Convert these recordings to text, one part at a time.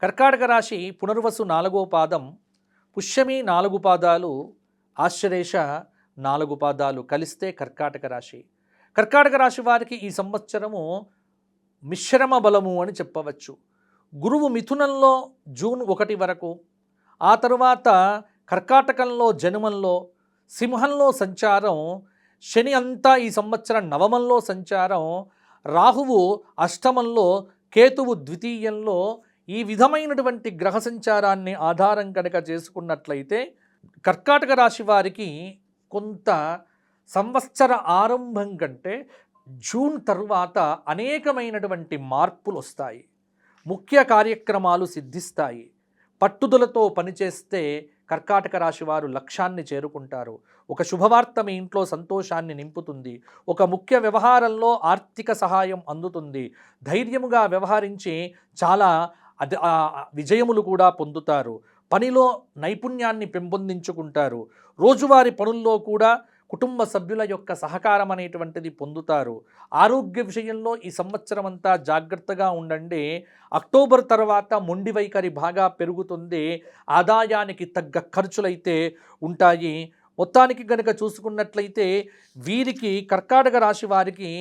కర్కాటక రాశి పునర్వసు 4వ పాదం, పుష్యమి 4 పాదాలు, ఆశ్లేష 4 పాదాలు కలిస్తే కర్కాటక రాశి. కర్కాటక రాశి వారికి ఈ సంవత్సరము మిశ్రమ బలము అని చెప్పవచ్చు. గురువు మిథునంలో జూన్ 1 వరకు, ఆ తరువాత కర్కాటకంలో జనుమంలో, సింహంలో సంచారం, శని అంతా ఈ సంవత్సరం నవమంలో సంచారం, రాహువు అష్టమంలో, కేతువు ద్వితీయంలో, ఈ విధమైనటువంటి గ్రహ సంచారాన్ని ఆధారం కనుక చేసుకున్నట్లయితే కర్కాటక రాశి వారికి కొంత సంవత్సర ఆరంభం కంటే జూన్ తరువాత అనేకమైనటువంటి మార్పులు వస్తాయి. ముఖ్య కార్యక్రమాలు సిద్ధిస్తాయి. పట్టుదలతో పనిచేస్తే కర్కాటక రాశి వారు లక్ష్యాన్ని చేరుకుంటారు. ఒక శుభవార్త మీ ఇంట్లో సంతోషాన్ని నింపుతుంది. ఒక ముఖ్య వ్యవహారంలో ఆర్థిక సహాయం అందుతుంది. ధైర్యముగా వ్యవహరించి చాలా విజయములు కూడా పొందుతారు. పనిలో నైపుణ్యాన్ని పెంపొందించుకుంటారు. రోజువారీ పనుల్లో కూడా కుటుంబ సభ్యుల యొక్క సహకారం అనేటువంటిది పొందుతారు. ఆరోగ్య విషయంలో ఈ సంవత్సరం అంతా జాగ్రత్తగా ఉండండి. అక్టోబర్ తర్వాత మొండి వైఖరి బాగా పెరుగుతుంది. ఆదాయానికి తగ్గ ఖర్చులైతే ఉంటాయి. మొత్తానికి కనుక చూసుకున్నట్లయితే వీరికి కర్కాటక రాశి వారికి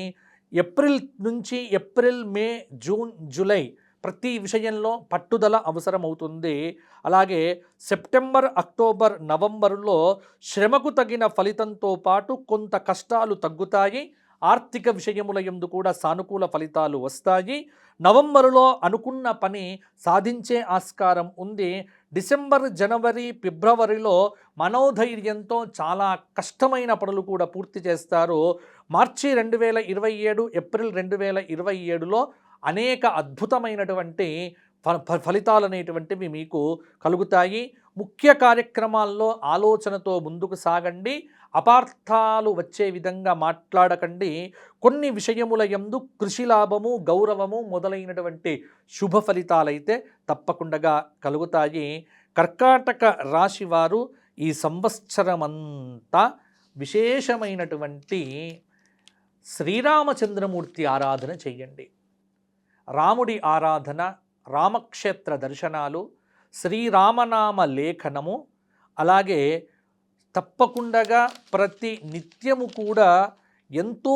ఏప్రిల్ నుంచి మే, జూన్, జూలై ప్రతి విషయంలో పట్టుదల అవసరమవుతుంది. అలాగే సెప్టెంబర్, అక్టోబర్, నవంబర్లో శ్రమకు తగిన ఫలితంతో పాటు కొంత కష్టాలు తగ్గుతాయి. ఆర్థిక విషయముల యందు కూడా సానుకూల ఫలితాలు వస్తాయి. నవంబరులో అనుకున్న పని సాధించే ఆస్కారం ఉంది. డిసెంబర్, జనవరి, ఫిబ్రవరిలో మనోధైర్యంతో చాలా కష్టమైన పనులు కూడా పూర్తి చేస్తారు. మార్చి 2027, ఏప్రిల్ 2027లో అనేక అద్భుతమైనటువంటి ఫలితాలు అనేటువంటివి మీకు కలుగుతాయి. ముఖ్య కార్యక్రమాల్లో ఆలోచనతో ముందుకు సాగండి. అపార్థాలు వచ్చే విధంగా మాట్లాడకండి. కొన్ని విషయముల యందు కృషి లాభము, గౌరవము మొదలైనటువంటి శుభ ఫలితాలైతే తప్పకుండా కలుగుతాయి. కర్కాటక రాశి వారు ఈ సంవత్సరమంతా విశేషమైనటువంటి శ్రీరామచంద్రమూర్తి ఆరాధన చేయండి. రాముడి ఆరాధన, రామక్షేత్ర దర్శనాలు, శ్రీరామనామ లేఖనము, అలాగే తప్పకుండా ప్రతి నిత్యము కూడా ఎంతో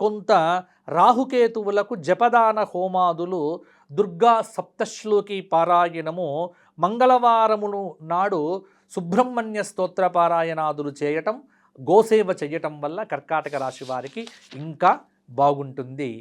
కొంత రాహుకేతువులకు జపదాన హోమాదులు, దుర్గా సప్తశ్లోకి పారాయణము, మంగళవారమును నాడు సుబ్రహ్మణ్య స్తోత్ర పారాయణాదులు చేయటం, గోసేవ చేయటం వల్ల కర్కాటక రాశి వారికి ఇంకా బాగుంటుంది.